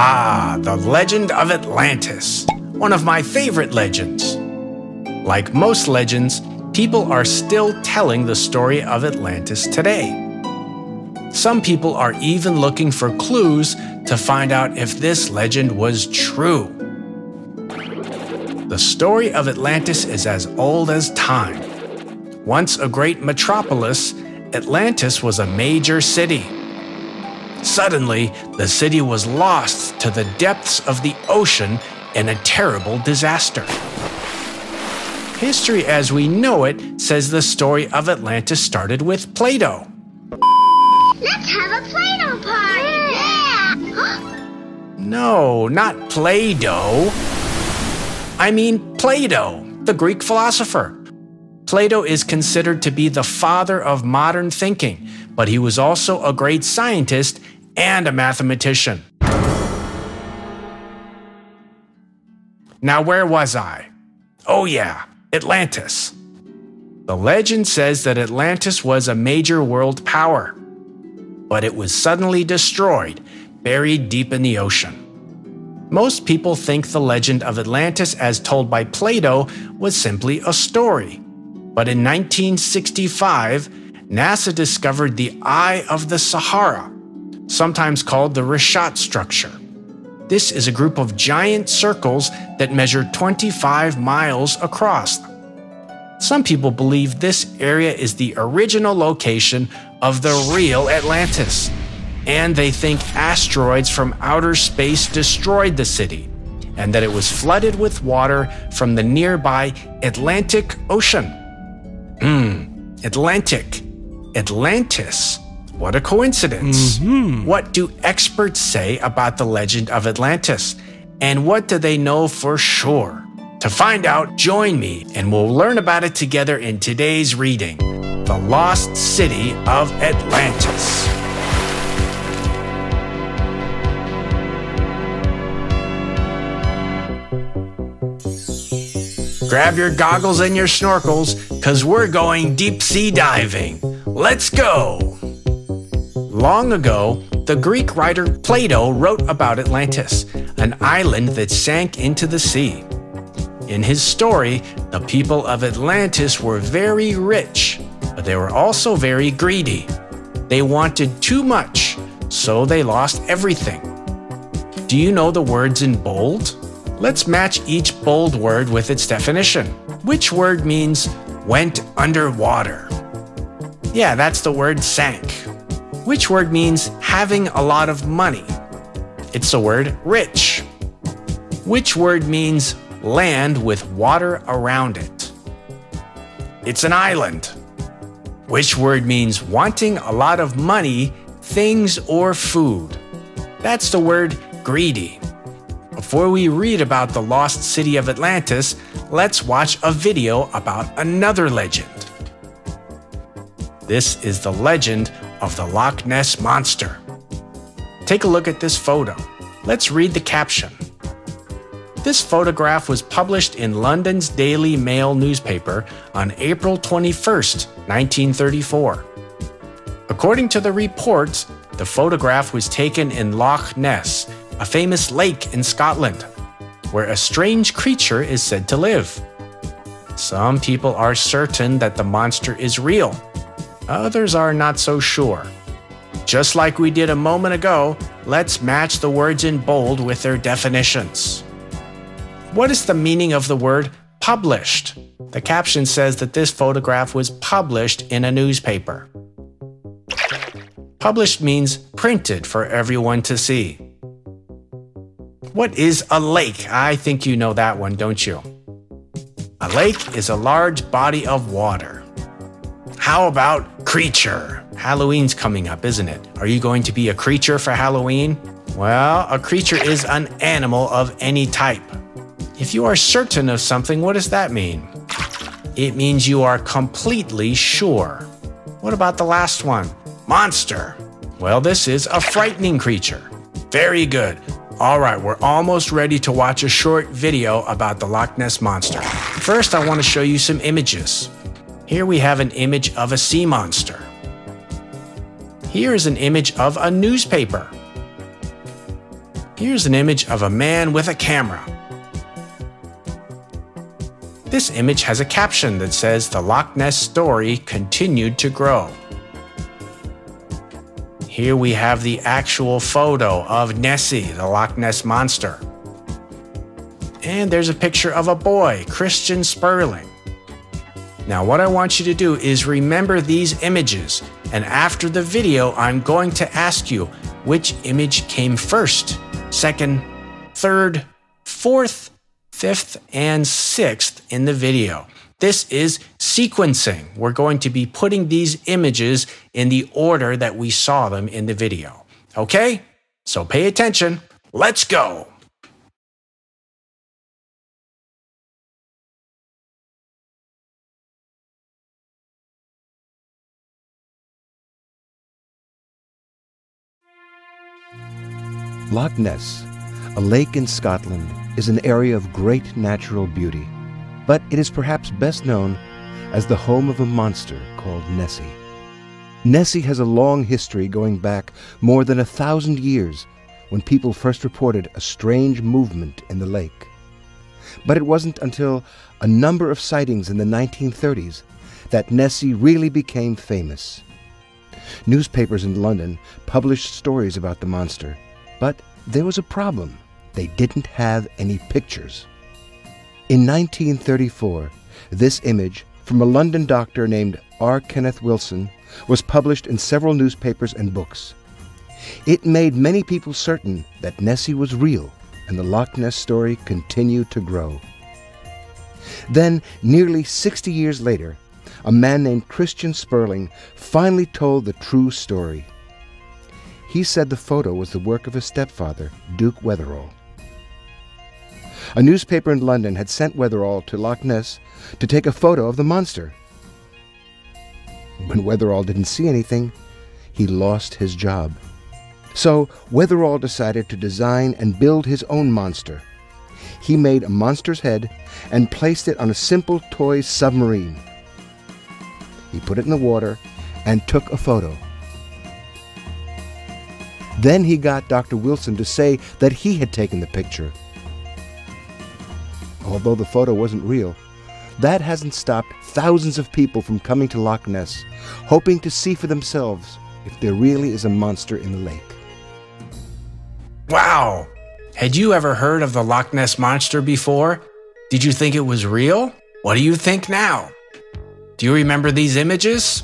Ah, the legend of Atlantis, one of my favorite legends. Like most legends, people are still telling the story of Atlantis today. Some people are even looking for clues to find out if this legend was true. The story of Atlantis is as old as time. Once a great metropolis, Atlantis was a major city. Suddenly, the city was lost to the depths of the ocean in a terrible disaster. History as we know it says the story of Atlantis started with Plato. Let's have a Play-Doh party! Yeah! No, not Play-Doh. I mean Plato, the Greek philosopher. Plato is considered to be the father of modern thinking, but he was also a great scientist and a mathematician. Now, where was I? Oh yeah, Atlantis. The legend says that Atlantis was a major world power, but it was suddenly destroyed, buried deep in the ocean. Most people think the legend of Atlantis as told by Plato was simply a story. But in 1965, NASA discovered the Eye of the Sahara, sometimes called the Richat structure. This is a group of giant circles that measure 25 miles across. Some people believe this area is the original location of the real Atlantis, and they think asteroids from outer space destroyed the city, and that it was flooded with water from the nearby Atlantic Ocean. Atlantic. Atlantis. What a coincidence. What do experts say about the legend of Atlantis? And what do they know for sure? To find out, join me and we'll learn about it together in today's reading, The Lost City of Atlantis. Grab your goggles and your snorkels, because we're going deep sea diving. Let's go! Long ago, the Greek writer Plato wrote about Atlantis, an island that sank into the sea. In his story, the people of Atlantis were very rich, but they were also very greedy. They wanted too much, so they lost everything. Do you know the words in bold? Let's match each bold word with its definition. Which word means went underwater? Yeah, that's the word sank. Which word means having a lot of money? It's the word rich. Which word means land with water around it? It's an island. Which word means wanting a lot of money, things, or food? That's the word greedy. Before we read about the lost city of Atlantis, let's watch a video about another legend. This is the legend of the Loch Ness Monster. Take a look at this photo. Let's read the caption. This photograph was published in London's Daily Mail newspaper on April 21st, 1934. According to the reports, the photograph was taken in Loch Ness, a famous lake in Scotland, where a strange creature is said to live. Some people are certain that the monster is real. Others are not so sure. Just like we did a moment ago, let's match the words in bold with their definitions. What is the meaning of the word published? The caption says that this photograph was published in a newspaper. Published means printed for everyone to see. What is a lake? I think you know that one, don't you? A lake is a large body of water. How about creature? Halloween's coming up, isn't it? Are you going to be a creature for Halloween? Well, a creature is an animal of any type. If you are certain of something, what does that mean? It means you are completely sure. What about the last one? Monster. Well, this is a frightening creature. Very good. All right, we're almost ready to watch a short video about the Loch Ness Monster. First, I want to show you some images. Here we have an image of a sea monster. Here is an image of a newspaper. Here's an image of a man with a camera. This image has a caption that says the Loch Ness story continued to grow. Here we have the actual photo of Nessie, the Loch Ness monster. And there's a picture of a boy, Christian Sperling. Now what I want you to do is remember these images, and after the video I'm going to ask you which image came first, second, third, fourth, fifth, and sixth in the video. This is sequencing. We're going to be putting these images in the order that we saw them in the video. Okay? So pay attention. Let's go! Loch Ness, a lake in Scotland, is an area of great natural beauty, but it is perhaps best known as the home of a monster called Nessie. Nessie has a long history going back more than 1,000 years when people first reported a strange movement in the lake. But it wasn't until a number of sightings in the 1930s that Nessie really became famous. Newspapers in London published stories about the monster, but there was a problem. They didn't have any pictures. In 1934, this image from a London doctor named R. Kenneth Wilson was published in several newspapers and books. It made many people certain that Nessie was real, and the Loch Ness story continued to grow. Then, nearly 60 years later, a man named Christian Sperling finally told the true story. He said the photo was the work of his stepfather, Duke Weatherall. A newspaper in London had sent Weatherall to Loch Ness to take a photo of the monster. When Weatherall didn't see anything, he lost his job. So Weatherall decided to design and build his own monster. He made a monster's head and placed it on a simple toy submarine. He put it in the water and took a photo. Then he got Dr. Wilson to say that he had taken the picture. Although the photo wasn't real, that hasn't stopped thousands of people from coming to Loch Ness, hoping to see for themselves if there really is a monster in the lake. Wow! Had you ever heard of the Loch Ness Monster before? Did you think it was real? What do you think now? Do you remember these images?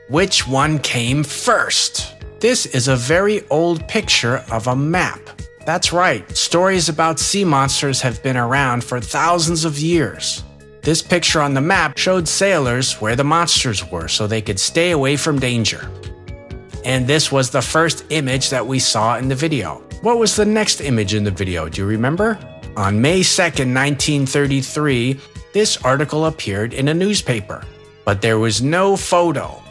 Which one came first? This is a very old picture of a map. That's right, stories about sea monsters have been around for thousands of years. This picture on the map showed sailors where the monsters were so they could stay away from danger. And this was the first image that we saw in the video. What was the next image in the video, do you remember? On May 2nd, 1933, this article appeared in a newspaper, but there was no photo.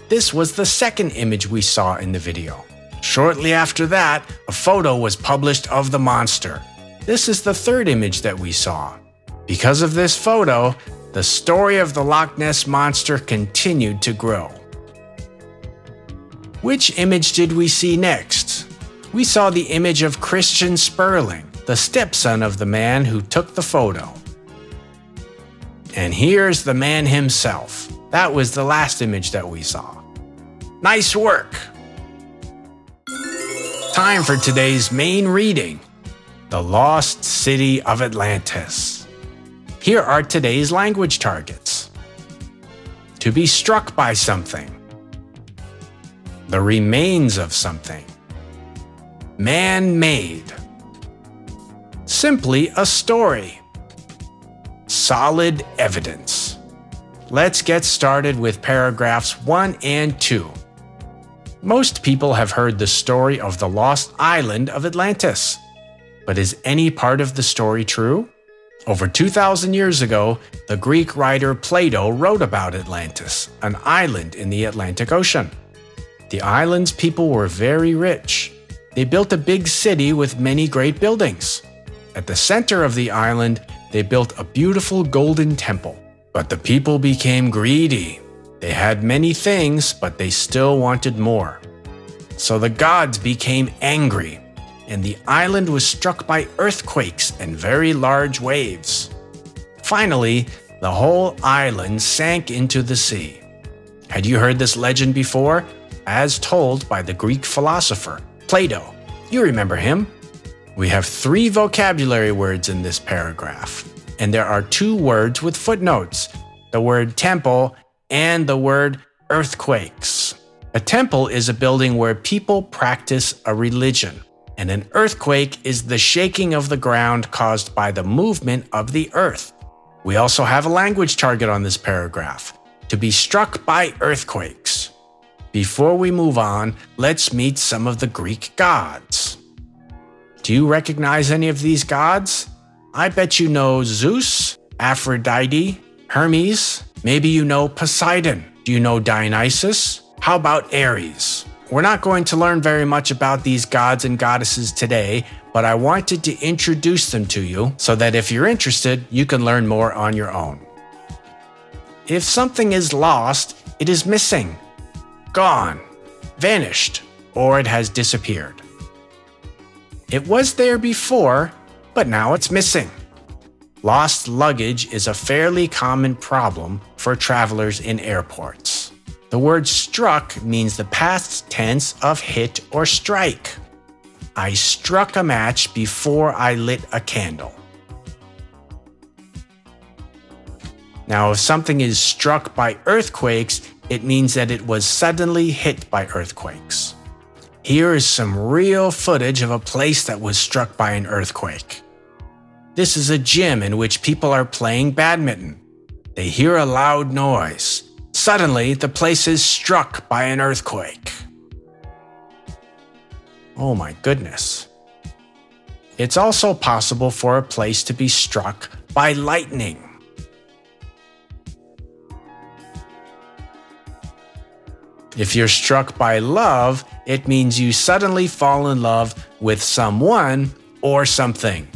This was the second image we saw in the video. Shortly after that, a photo was published of the monster. This is the third image that we saw. Because of this photo, the story of the Loch Ness Monster continued to grow. Which image did we see next? We saw the image of Christian Sperling, the stepson of the man who took the photo. And here's the man himself. That was the last image that we saw. Nice work! Time for today's main reading, The Lost City of Atlantis. Here are today's language targets. To be struck by something. The remains of something. Man-made. Simply a story. Solid evidence. Let's get started with paragraphs 1 and 2. Most people have heard the story of the lost island of Atlantis. But is any part of the story true? Over 2,000 years ago, the Greek writer Plato wrote about Atlantis, an island in the Atlantic Ocean. The island's people were very rich. They built a big city with many great buildings. At the center of the island, they built a beautiful golden temple. But the people became greedy. They had many things, but they still wanted more. So the gods became angry. and the island was struck by earthquakes and very large waves. Finally, the whole island sank into the sea. Had you heard this legend before? As told by the Greek philosopher Plato. You remember him. We have 3 vocabulary words in this paragraph, and there are 2 words with footnotes, the word temple and the word earthquakes. A temple is a building where people practice a religion, and an earthquake is the shaking of the ground caused by the movement of the earth. We also have a language target on this paragraph, to be struck by earthquakes. Before we move on, let's meet some of the Greek gods. Do you recognize any of these gods? I bet you know Zeus, Aphrodite, Hermes. Maybe you know Poseidon. Do you know Dionysus? How about Ares? We're not going to learn very much about these gods and goddesses today, but I wanted to introduce them to you so that if you're interested, you can learn more on your own. If something is lost, it is missing, gone, vanished, or it has disappeared. It was there before, but now it's missing. Lost luggage is a fairly common problem for travelers in airports. The word struck means the past tense of hit or strike. I struck a match before I lit a candle. Now, if something is struck by earthquakes, it means that it was suddenly hit by earthquakes. Here is some real footage of a place that was struck by an earthquake. This is a gym in which people are playing badminton. They hear a loud noise. Suddenly, the place is struck by an earthquake. Oh my goodness. It's also possible for a place to be struck by lightning. If you're struck by love, it means you suddenly fall in love with someone or something.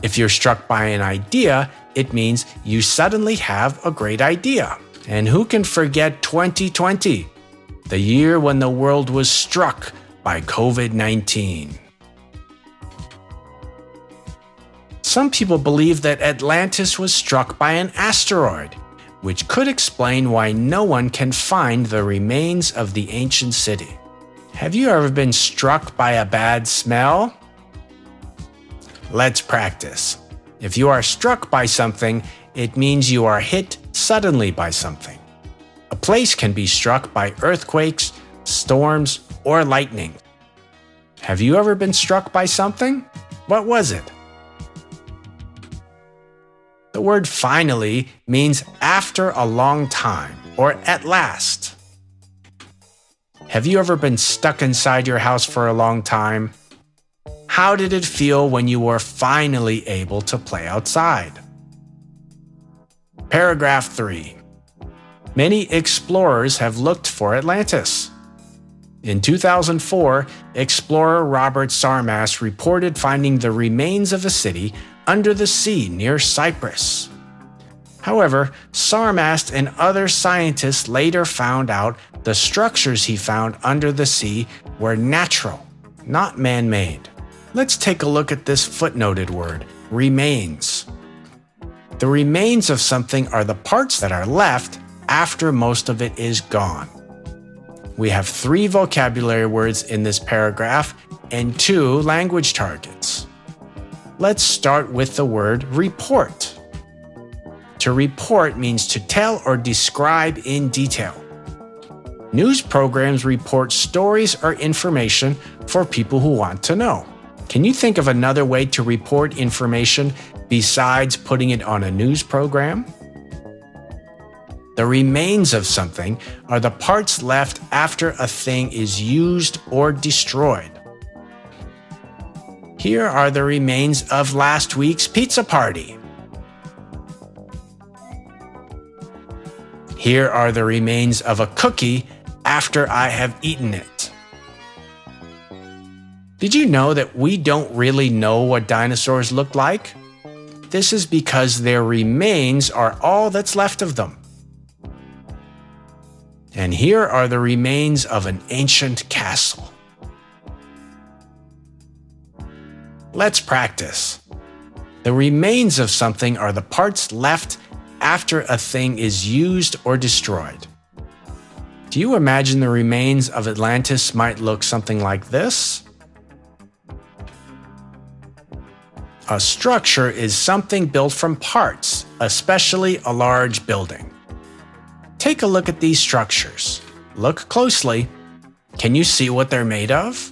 If you're struck by an idea, it means you suddenly have a great idea. And who can forget 2020, the year when the world was struck by COVID-19? Some people believe that Atlantis was struck by an asteroid, which could explain why no one can find the remains of the ancient city. Have you ever been struck by a bad smell? Let's practice. If you are struck by something, it means you are hit suddenly by something. A place can be struck by earthquakes, storms, or lightning. Have you ever been struck by something? What was it? The word finally means after a long time or at last. Have you ever been stuck inside your house for a long time? How did it feel when you were finally able to play outside? Paragraph 3. Many explorers have looked for Atlantis. In 2004, explorer Robert Sarmas reported finding the remains of a city under the sea near Cyprus. However, Sarmas and other scientists later found out the structures he found under the sea were natural, not man-made. Let's take a look at this footnoted word, remains. The remains of something are the parts that are left after most of it is gone. We have 3 vocabulary words in this paragraph and 2 language targets. Let's start with the word report. To report means to tell or describe in detail. News programs report stories or information for people who want to know. Can you think of another way to report information besides putting it on a news program? The remains of something are the parts left after a thing is used or destroyed. Here are the remains of last week's pizza party. Here are the remains of a cookie after I have eaten it. Did you know that we don't really know what dinosaurs looked like? This is because their remains are all that's left of them. And here are the remains of an ancient castle. Let's practice. The remains of something are the parts left after a thing is used or destroyed. Do you imagine the remains of Atlantis might look something like this? A structure is something built from parts, especially a large building. Take a look at these structures. Look closely. Can you see what they're made of?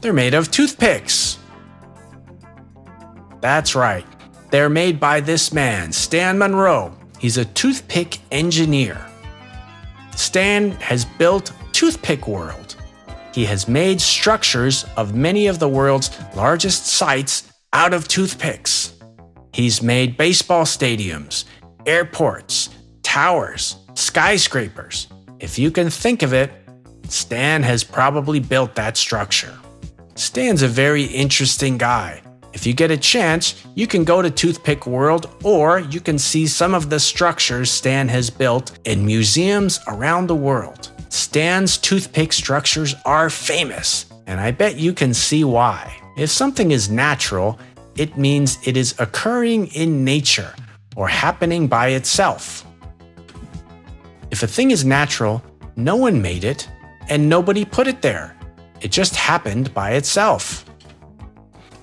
They're made of toothpicks. That's right. They're made by this man, Stan Monroe. He's a toothpick engineer. Stan has built Toothpick World. He has made structures of many of the world's largest sites out of toothpicks. He's made baseball stadiums, airports, towers, skyscrapers. If you can think of it, Stan has probably built that structure. Stan's a very interesting guy. If you get a chance, you can go to Toothpick World, or you can see some of the structures Stan has built in museums around the world. Stan's toothpick structures are famous, and I bet you can see why. If something is natural, it means it is occurring in nature or happening by itself. If a thing is natural, no one made it and nobody put it there. It just happened by itself.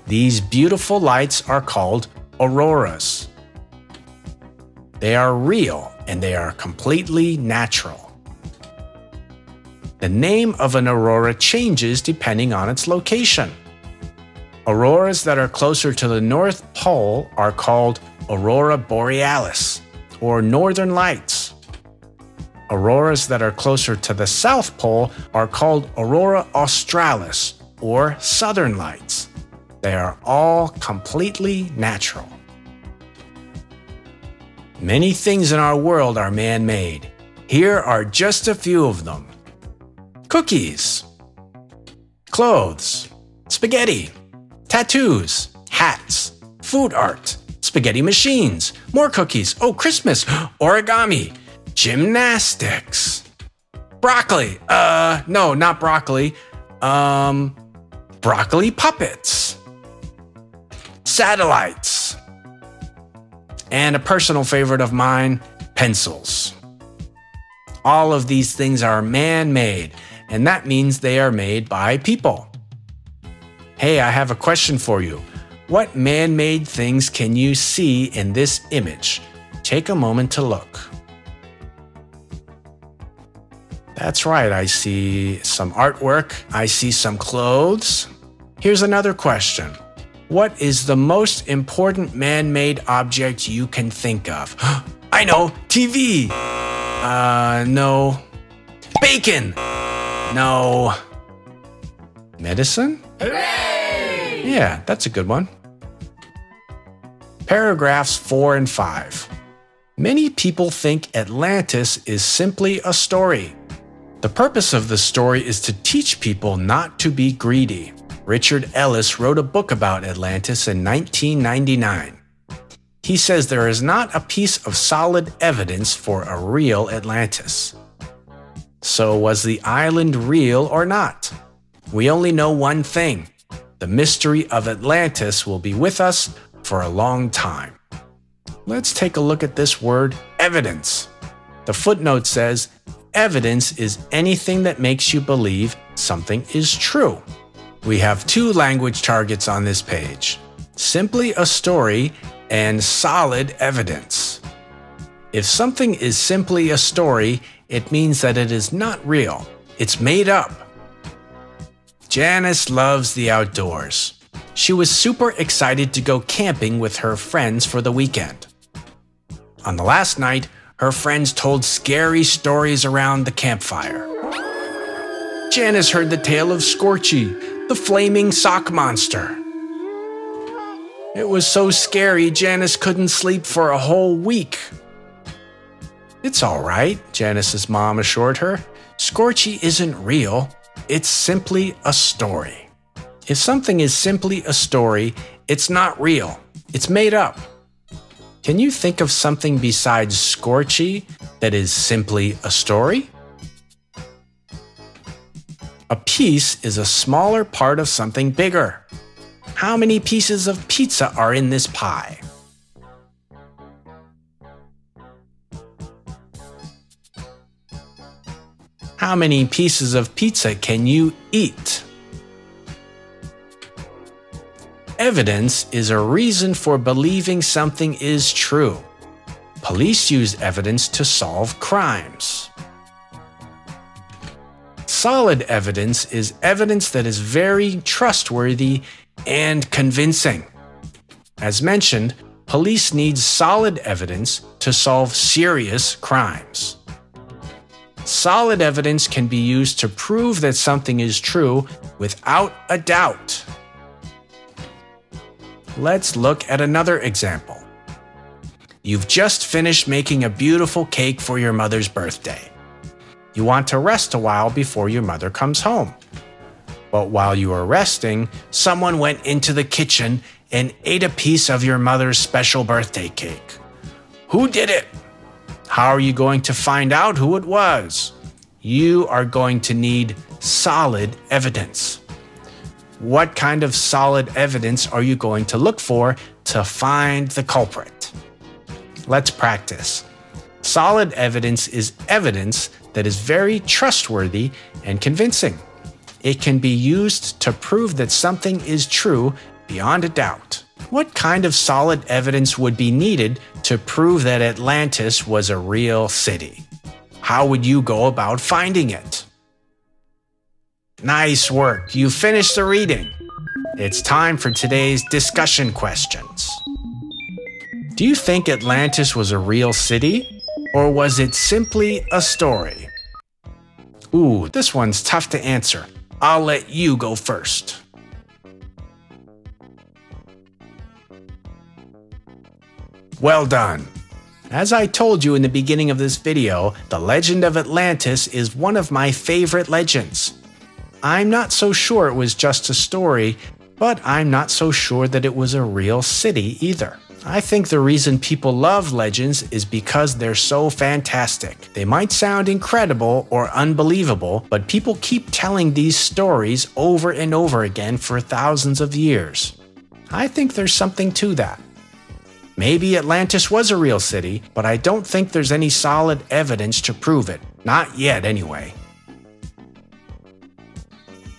These beautiful lights are called auroras. They are real and they are completely natural. The name of an aurora changes depending on its location. Auroras that are closer to the North Pole are called aurora borealis, or northern lights. Auroras that are closer to the South Pole are called aurora australis, or southern lights. They are all completely natural. Many things in our world are man-made. Here are just a few of them. Cookies, clothes, spaghetti, tattoos, hats, food art, spaghetti machines, more cookies, oh Christmas, origami, gymnastics, broccoli, no, not broccoli, broccoli puppets, satellites, and a personal favorite of mine, pencils. All of these things are man-made, and that means they are made by people. Hey, I have a question for you. What man-made things can you see in this image? Take a moment to look. That's right, I see some artwork, I see some clothes. Here's another question. What is the most important man-made object you can think of? I know, TV. No. Bacon. No. Medicine? Hooray! Yeah, that's a good one. Paragraphs 4 and 5. Many people think Atlantis is simply a story. The purpose of the story is to teach people not to be greedy. Richard Ellis wrote a book about Atlantis in 1999. He says there is not a piece of solid evidence for a real Atlantis. So was the island real or not? We only know one thing. The mystery of Atlantis will be with us for a long time. Let's take a look at this word, evidence. The footnote says, evidence is anything that makes you believe something is true. We have two language targets on this page, simply a story and solid evidence. If something is simply a story, it means that it is not real. It's made up. Janice loves the outdoors. She was super excited to go camping with her friends for the weekend. On the last night, her friends told scary stories around the campfire. Janice heard the tale of Scorchy, the flaming sock monster. It was so scary, Janice couldn't sleep for a whole week. It's all right, Janice's mom assured her. Scorchy isn't real. It's simply a story. If something is simply a story, it's not real. It's made up. Can you think of something besides Scorchy that is simply a story? A piece is a smaller part of something bigger. How many pieces of pizza are in this pie? How many pieces of pizza can you eat? Evidence is a reason for believing something is true. Police use evidence to solve crimes. Solid evidence is evidence that is very trustworthy and convincing. As mentioned, police need solid evidence to solve serious crimes. Solid evidence can be used to prove that something is true without a doubt. Let's look at another example. You've just finished making a beautiful cake for your mother's birthday. You want to rest a while before your mother comes home. But while you are resting, someone went into the kitchen and ate a piece of your mother's special birthday cake. Who did it? How are you going to find out who it was? You are going to need solid evidence. What kind of solid evidence are you going to look for to find the culprit? Let's practice. Solid evidence is evidence that is very trustworthy and convincing. It can be used to prove that something is true beyond a doubt. What kind of solid evidence would be needed to prove that Atlantis was a real city? How would you go about finding it? Nice work, you finished the reading. It's time for today's discussion questions. Do you think Atlantis was a real city, or was it simply a story? Ooh, this one's tough to answer. I'll let you go first. Well done! As I told you in the beginning of this video, the legend of Atlantis is one of my favorite legends. I'm not so sure it was just a story, but I'm not so sure that it was a real city either. I think the reason people love legends is because they're so fantastic. They might sound incredible or unbelievable, but people keep telling these stories over and over again for thousands of years. I think there's something to that. Maybe Atlantis was a real city, but I don't think there's any solid evidence to prove it. Not yet, anyway.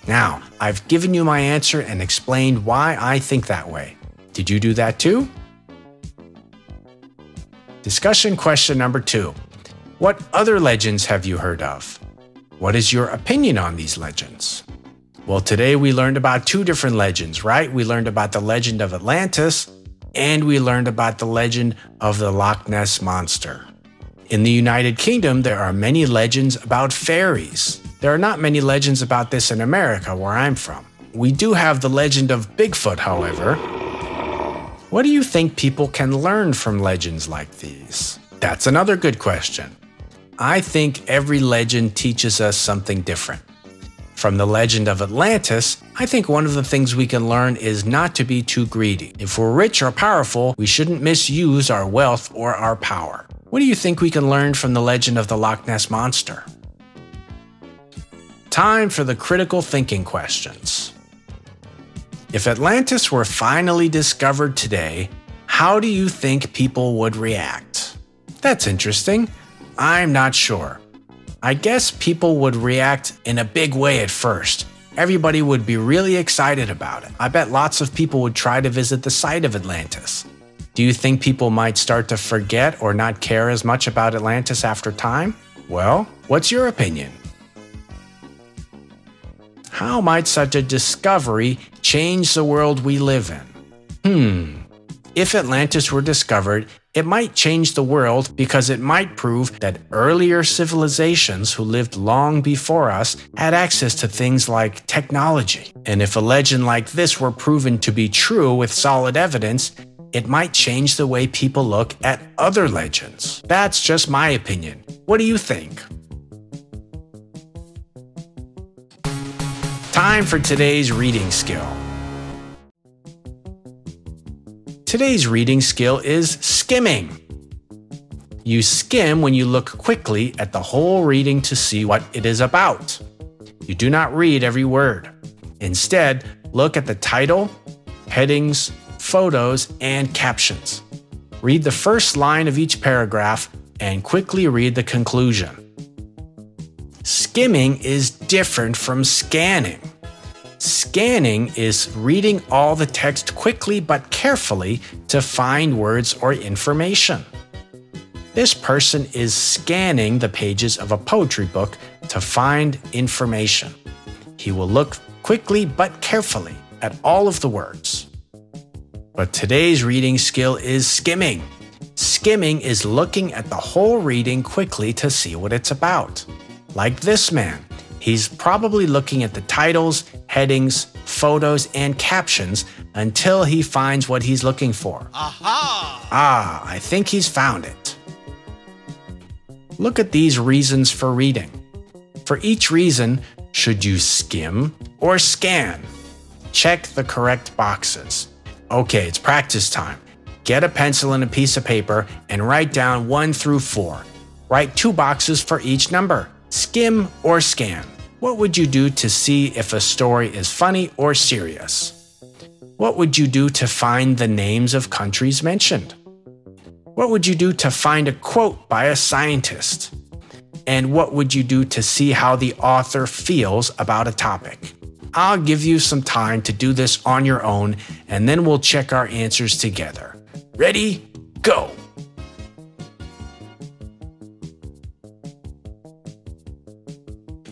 Now, I've given you my answer and explained why I think that way. Did you do that too? Discussion question number 2. What other legends have you heard of? What is your opinion on these legends? Well, today we learned about 2 different legends, right? We learned about the legend of Atlantis, and we learned about the legend of the Loch Ness Monster. In the United Kingdom, there are many legends about fairies. There are not many legends about this in America, where I'm from. We do have the legend of Bigfoot, however. What do you think people can learn from legends like these? That's another good question. I think every legend teaches us something different. From the legend of Atlantis, I think one of the things we can learn is not to be too greedy. If we're rich or powerful, we shouldn't misuse our wealth or our power. What do you think we can learn from the legend of the Loch Ness Monster? Time for the critical thinking questions. If Atlantis were finally discovered today, how do you think people would react? That's interesting. I'm not sure. I guess people would react in a big way at first. Everybody would be really excited about it. I bet lots of people would try to visit the site of Atlantis. Do you think people might start to forget or not care as much about Atlantis after time? Well, what's your opinion? How might such a discovery change the world we live in? If Atlantis were discovered, it might change the world because it might prove that earlier civilizations who lived long before us had access to things like technology. And if a legend like this were proven to be true with solid evidence, it might change the way people look at other legends. That's just my opinion. What do you think? Time for today's reading skill. Today's reading skill is skimming. You skim when you look quickly at the whole reading to see what it is about. You do not read every word. Instead, look at the title, headings, photos, and captions. Read the first line of each paragraph and quickly read the conclusion. Skimming is different from scanning. Scanning is reading all the text quickly but carefully to find words or information. This person is scanning the pages of a poetry book to find information. He will look quickly but carefully at all of the words. But today's reading skill is skimming. Skimming is looking at the whole reading quickly to see what it's about. Like this man, he's probably looking at the titles, headings, photos, and captions until he finds what he's looking for. Aha! Ah, I think he's found it. Look at these reasons for reading. For each reason, should you skim or scan? Check the correct boxes. Okay, it's practice time. Get a pencil and a piece of paper and write down 1 through 4. Write 2 boxes for each number. Skim or scan. What would you do to see if a story is funny or serious? What would you do to find the names of countries mentioned? What would you do to find a quote by a scientist? And what would you do to see how the author feels about a topic? I'll give you some time to do this on your own, and then we'll check our answers together. Ready? Go!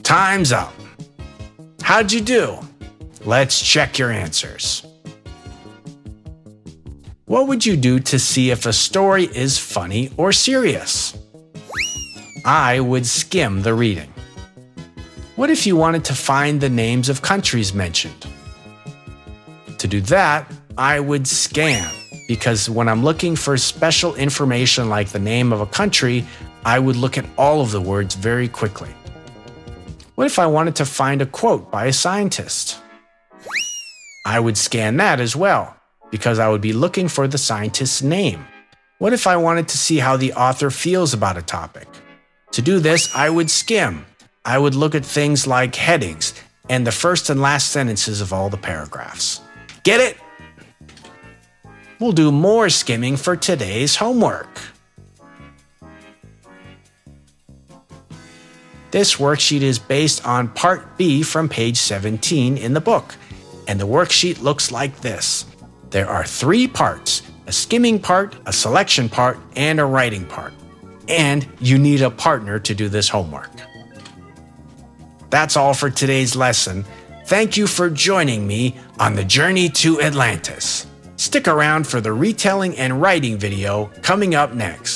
Time's up. How'd you do? Let's check your answers. What would you do to see if a story is funny or serious? I would skim the reading. What if you wanted to find the names of countries mentioned? To do that, I would scan, because when I'm looking for special information like the name of a country, I would look at all of the words very quickly. What if I wanted to find a quote by a scientist? I would scan that as well, because I would be looking for the scientist's name. What if I wanted to see how the author feels about a topic? To do this, I would skim. I would look at things like headings and the first and last sentences of all the paragraphs. Get it? We'll do more skimming for today's homework. This worksheet is based on Part B from page 17 in the book, and the worksheet looks like this. There are 3 parts: a skimming part, a selection part, and a writing part. And you need a partner to do this homework. That's all for today's lesson. Thank you for joining me on the journey to Atlantis. Stick around for the retelling and writing video coming up next.